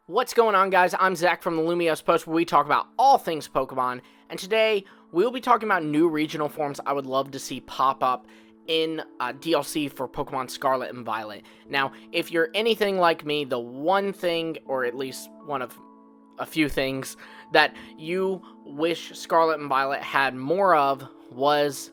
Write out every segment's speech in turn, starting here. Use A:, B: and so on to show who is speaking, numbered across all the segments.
A: What's going on, guys? I'm Zach from the Lumios Post, where we talk about all things Pokemon, and today we'll be talking about new regional forms I would love to see pop up in DLC for Pokemon Scarlet and Violet. Now, if you're anything like me, the one thing, or at least one of a few things, that you wish Scarlet and Violet had more of was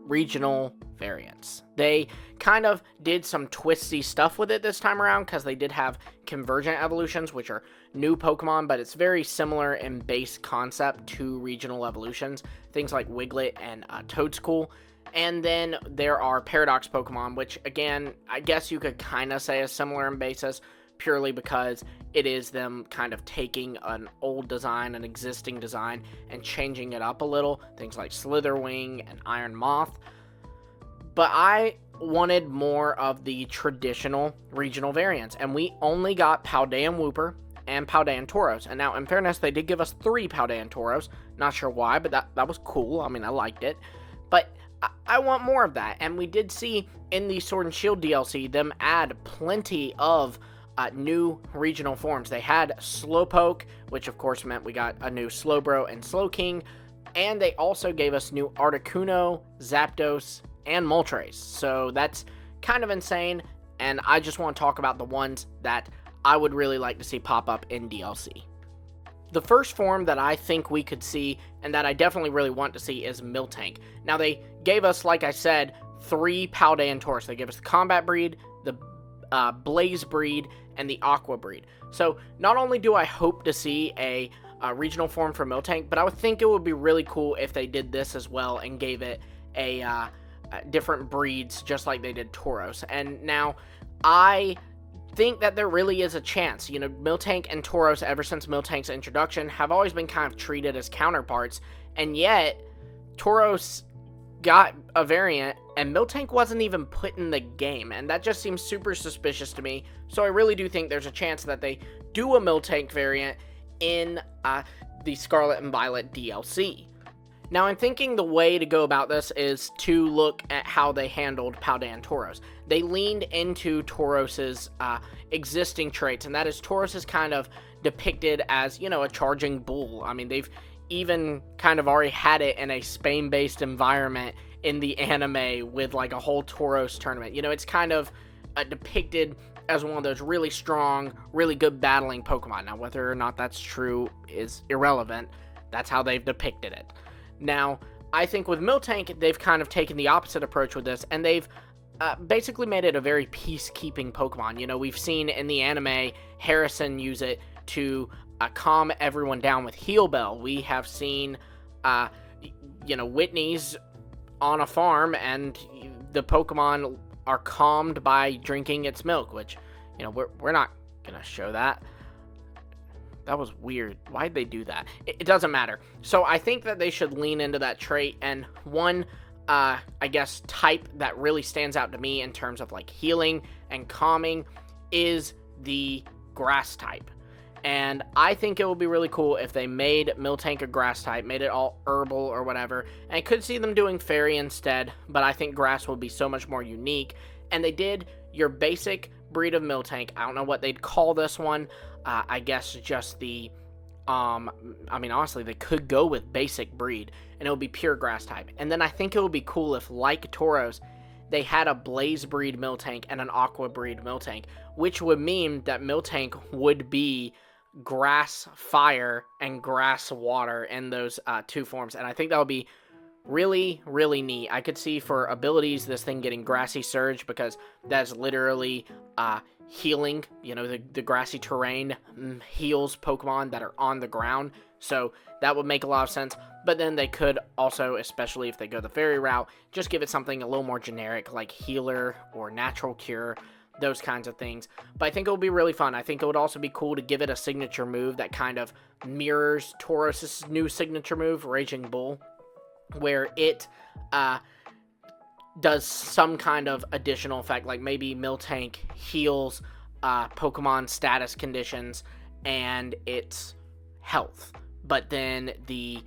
A: regional variants. They kind of did some twisty stuff with it this time around because they did have convergent evolutions, which are new Pokemon, but it's very similar in base concept to regional evolutions. Things like Wiglet and Toedscool. And then there are Paradox Pokemon, which again, I guess you could kind of say is similar in basis, purely because it is them kind of taking an old design, an existing design, and changing it up a little. Things like Slitherwing and Iron Moth. But I wanted more of the traditional regional variants, and we only got Paldean Wooper and Paldean Tauros. And now, in fairness, they did give us 3 Paldean Tauros. Not sure why, but that was cool. I mean, I liked it. But I want more of that. And we did see in the Sword and Shield DLC them add plenty of new regional forms. They had Slowpoke, which of course meant we got a new Slowbro and Slowking, and they also gave us new Articuno, Zapdos, and Moltres. So that's kind of insane, and I just want to talk about the ones that I would really like to see pop up in DLC. The first form that I think we could see, and that I definitely really want to see, is Miltank. Now, they gave us, like I said, 3 Paldean Tauros. They gave us the Combat Breed, the Blaze Breed, and the Aqua Breed. So, not only do I hope to see a regional form for Miltank, but I would think it would be really cool if they did this as well and gave it a different breeds, just like they did Tauros. And now, I think that there really is a chance. You know, Miltank and Tauros, ever since Miltank's introduction, have always been kind of treated as counterparts, and yet Tauros got a variant, and Miltank wasn't even put in the game, and that just seems super suspicious to me. So I really do think there's a chance that they do a Miltank variant in the Scarlet and Violet DLC. Now, I'm thinking the way to go about this is to look at how they handled Paldean Tauros. They leaned into Tauros's existing traits, and that is Tauros is kind of depicted as, you know, a charging bull. I mean, they've even kind of already had it in a Spain-based environment in the anime with like a whole Tauros tournament. You know, it's kind of depicted as one of those really strong, really good battling Pokemon. Now, whether or not that's true is irrelevant. That's how they've depicted it. Now, I think with Miltank, they've kind of taken the opposite approach with this, and they've basically made it a very peacekeeping Pokemon. You know, we've seen in the anime Harrison use it to calm everyone down with Heal Bell. We have seen, you know, Whitney's on a farm, and the Pokemon are calmed by drinking its milk, which, you know, we're not gonna show that. That was weird. Why'd they do that? It doesn't matter. So I think that they should lean into that trait, and one, I guess, type that really stands out to me in terms of, like, healing and calming is the grass type. And I think it would be really cool if they made Miltank a grass type, made it all herbal or whatever, and I could see them doing fairy instead, but I think grass would be so much more unique. And they did your basic breed of Miltank. I don't know what they'd call this one. I guess just the, I mean, honestly, they could go with basic breed, and it would be pure grass type. And then I think it would be cool if, like Tauros, they had a Blaze breed Miltank and an Aqua breed Miltank, which would mean that Miltank would be grass fire and grass water in those 2 forms. And I think that would be really, really neat. I could see for abilities this thing getting Grassy Surge, because that's literally healing. You know, the grassy terrain heals Pokemon that are on the ground, so that would make a lot of sense. But then they could also, especially if they go the fairy route, just give it something a little more generic, like Healer or Natural Cure, those kinds of things. But I think it would be really fun. I think it would also be cool to give it a signature move that kind of mirrors Tauros's new signature move, Raging Bull, where it does some kind of additional effect, like maybe Miltank heals Pokemon status conditions and its health, but then the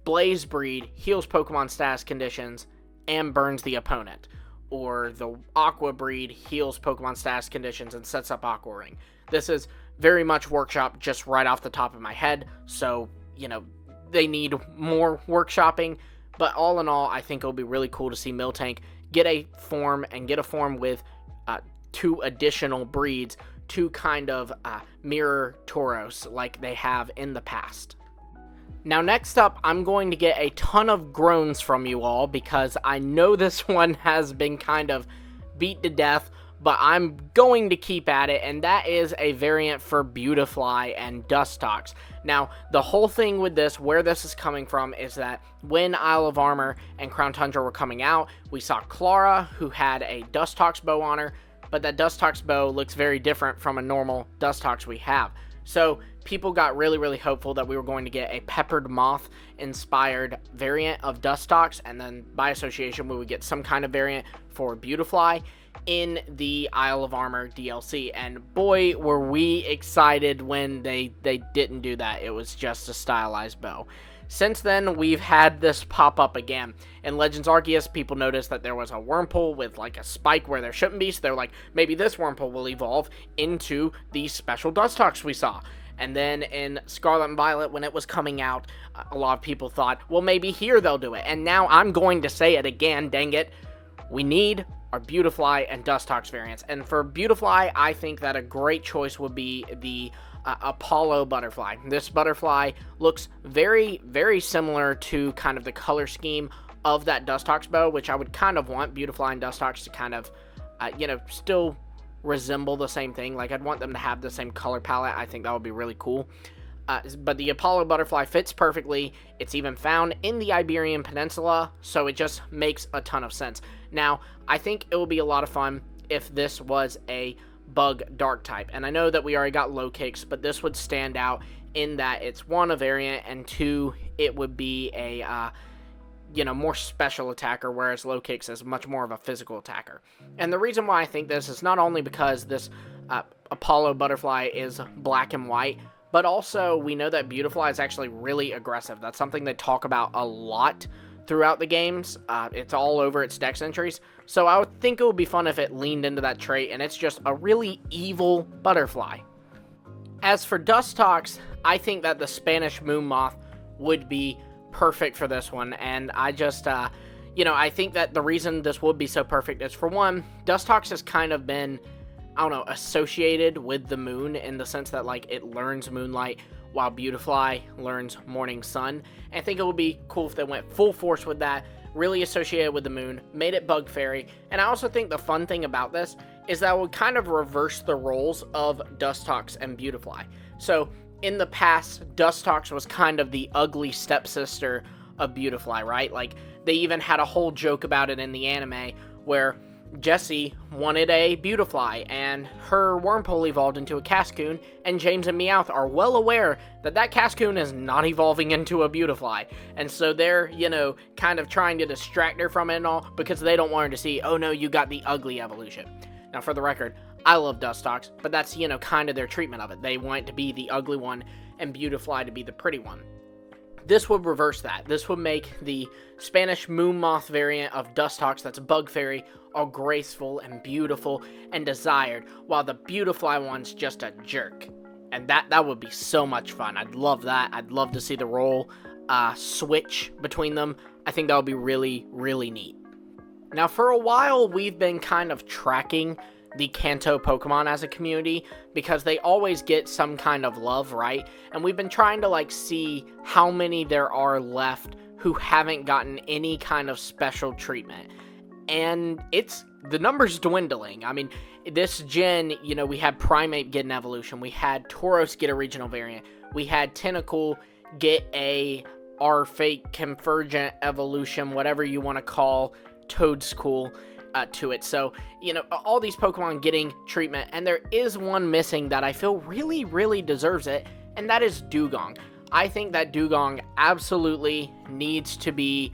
A: Blaze breed heals Pokemon status conditions and burns the opponent, or the Aqua breed heals Pokemon status conditions and sets up Aqua Ring. This is very much workshop just right off the top of my head, so, they need more workshopping. But all in all, I think it'll be really cool to see Miltank get a form, and get a form with 2 additional breeds to kind of mirror Tauros like they have in the past. Now, next up, I'm going to get a ton of groans from you all, because I know this one has been kind of beat to death, but I'm going to keep at it, and that is a variant for Beautifly and Dustox. Now, the whole thing with this, where this is coming from, is that when Isle of Armor and Crown Tundra were coming out, we saw Clara, who had a Dustox bow on her, but that Dustox bow looks very different from a normal Dustox we have. So people got really, really hopeful that we were going to get a Peppered Moth inspired variant of Dustox, and then by association we would get some kind of variant for Beautifly in the Isle of Armor DLC. And boy, were we excited when they didn't do that. It was just a stylized bow. Since then, we've had this pop up again. In Legends Arceus, people noticed that there was a Wurmple with like a spike where there shouldn't be, so they're like, maybe this Wurmple will evolve into the special Dustox we saw. And then in Scarlet and Violet, when it was coming out, a lot of people thought, well, maybe here they'll do it. And now I'm going to say it again, dang it. We need our Beautifly and Dustox variants. And for Beautifly, I think that a great choice would be the Apollo butterfly. This butterfly looks very, very similar to kind of the color scheme of that Dustox bow, which I would kind of want Beautifly and Dustox to kind of, still resemble the same thing. Like, I'd want them to have the same color palette. I think that would be really cool. But the Apollo butterfly fits perfectly. It's even found in the Iberian Peninsula, so it just makes a ton of sense. Now, I think it will be a lot of fun if this was a bug dark type. And I know that we already got low kicks, but this would stand out in that it's 1, a variant, and 2, it would be a more special attacker, whereas low kicks is much more of a physical attacker. And the reason why I think this is not only because this Apollo butterfly is black and white, but also we know that Beautifly is actually really aggressive. That's something they talk about a lot throughout the games. It's all over its dex entries. So I would think it would be fun if it leaned into that trait, and it's just a really evil butterfly. As for Dustox, I think that the Spanish Moon Moth would be perfect for this one, and I just, I think that the reason this would be so perfect is, for one, Dustox has kind of been, associated with the moon in the sense that, like, it learns moonlight, while Beautifly learns morning sun. And I think it would be cool if they went full force with that, really associated with the moon, made it Bug Fairy. And I also think the fun thing about this is that it would kind of reverse the roles of Dustox and Beautifly. So in the past, Dustox was kind of the ugly stepsister of Beautifly, right? Like, they even had a whole joke about it in the anime where Jessie wanted a Beautifly, and her Wurmple evolved into a Cascoon, and James and Meowth are well aware that that Cascoon is not evolving into a Beautifly, and so they're, kind of trying to distract her from it and all, because they don't want her to see, oh no, you got the ugly evolution. Now, for the record, I love Dustox, but that's, kind of their treatment of it. They want it to be the ugly one, and Beautifly to be the pretty one. This would reverse that. This would make the Spanish Moon Moth variant of Dustox, that's Bug Fairy, all graceful and beautiful and desired, while the Beautifly one's just a jerk. And that would be so much fun. I'd love that. I'd love to see the role switch between them. I think that would be really, really neat. Now, for a while, we've been kind of tracking the Kanto Pokemon as a community, because they always get some kind of love, right? And we've been trying to, see how many there are left who haven't gotten any kind of special treatment. And the number's dwindling. I mean, this gen, we had Primeape get an evolution. We had Tauros get a regional variant. We had Tentacool get our fake Convergent evolution, whatever you want to call Toadscool, to it. So, all these Pokemon getting treatment, and there is one missing that I feel really, really deserves it, and that is Dugong. I think that Dugong absolutely needs to be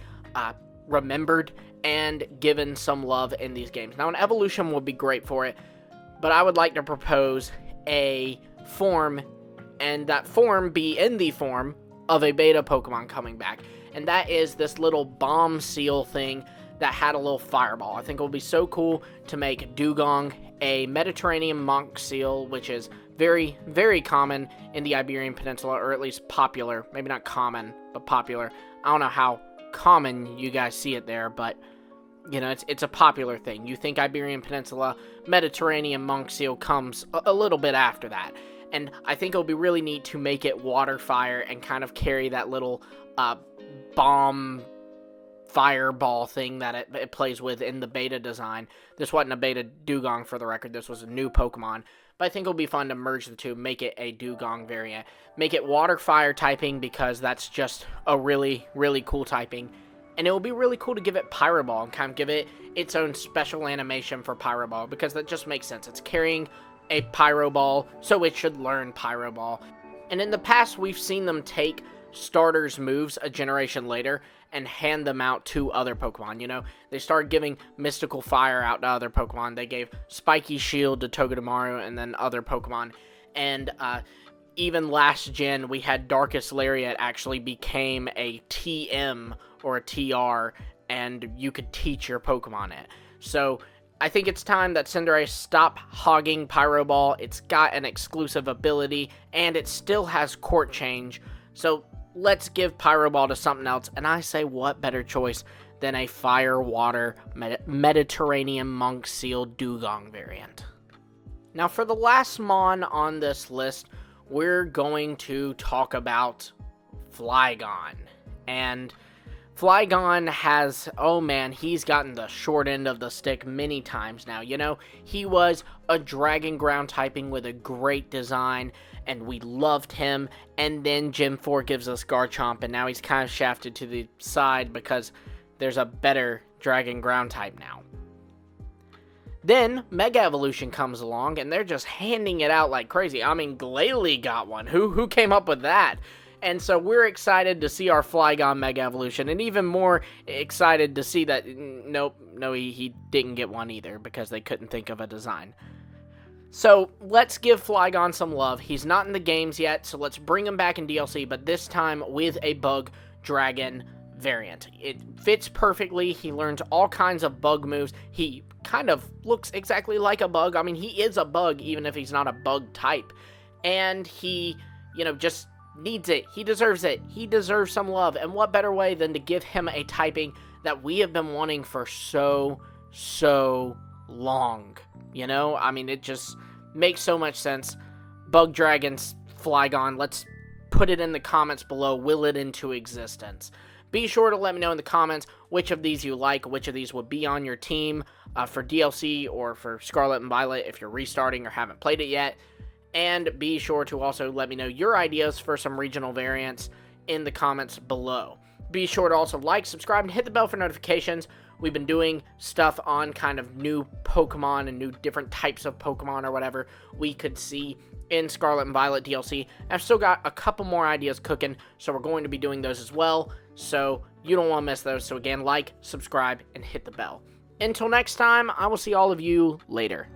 A: remembered and given some love in these games. Now, an evolution would be great for it, but I would like to propose a form, and that form be in the form of a beta Pokemon coming back, and that is this little bomb seal thing that had a little fireball. I think it would be so cool to make Dugong a Mediterranean monk seal, which is very, very common in the Iberian Peninsula, or at least popular. Maybe not common, but popular. I don't know how common you guys see it there, but you know, it's a popular thing. You think Iberian Peninsula, Mediterranean monk seal comes a little bit after that. And I think it'll be really neat to make it water fire and kind of carry that little bomb fireball thing that it plays with in the beta design. This wasn't a beta dugong, for the record. This was a new Pokemon. But I think it'll be fun to merge the two, make it a dugong variant. Make it water fire typing, because that's just a really, really cool typing. And it will be really cool to give it Pyro Ball and kind of give it its own special animation for Pyro Ball, because that just makes sense. It's carrying a Pyro Ball, so it should learn Pyro Ball. And in the past, we've seen them take starters' moves a generation later and hand them out to other Pokemon. You know, they started giving Mystical Fire out to other Pokemon. They gave Spiky Shield to Togedemaru and then other Pokemon. And even last gen, we had Darkest Lariat actually became a TM or a TR, and you could teach your Pokemon it. So I think it's time that Cinderace stop hogging Pyro Ball. It's got an exclusive ability, and it still has Court Change. So let's give Pyro Ball to something else. And I say, what better choice than a Fire Water Mediterranean Monk Seal Dugong variant? Now, for the last Mon on this list, we're going to talk about Flygon. And Flygon has, oh man, he's gotten the short end of the stick many times now. You know, he was a Dragon Ground typing with a great design, and we loved him. And then Gen 4 gives us Garchomp, and now he's kind of shafted to the side because there's a better Dragon Ground type now. Then Mega Evolution comes along, and they're just handing it out like crazy. I mean, Glalie got one. Who came up with that? And so we're excited to see our Flygon Mega Evolution, and even more excited to see that, no, he didn't get one either, because they couldn't think of a design. So let's give Flygon some love. He's not in the games yet, so let's bring him back in DLC, but this time with a Bug Dragon variant. It fits perfectly. He learns all kinds of bug moves. He kind of looks exactly like a bug. I mean, he is a bug, even if he's not a bug type. And he, you know, just needs it. He deserves it. He deserves some love. And what better way than to give him a typing that we have been wanting for so long. You know, I mean, it just makes so much sense. Bug Dragon's Flygon. Let's put it in the comments below. Will it into existence? Be sure to let me know in the comments which of these you like, which of these would be on your team for DLC or for Scarlet and Violet if you're restarting or haven't played it yet. And be sure to also let me know your ideas for some regional variants in the comments below. Be sure to also like, subscribe, and hit the bell for notifications. We've been doing stuff on kind of new Pokemon and new different types of Pokemon or whatever we could see in Scarlet and Violet DLC. I've still got a couple more ideas cooking, so we're going to be doing those as well. So you don't want to miss those. So again, like, subscribe, and hit the bell. Until next time, I will see all of you later.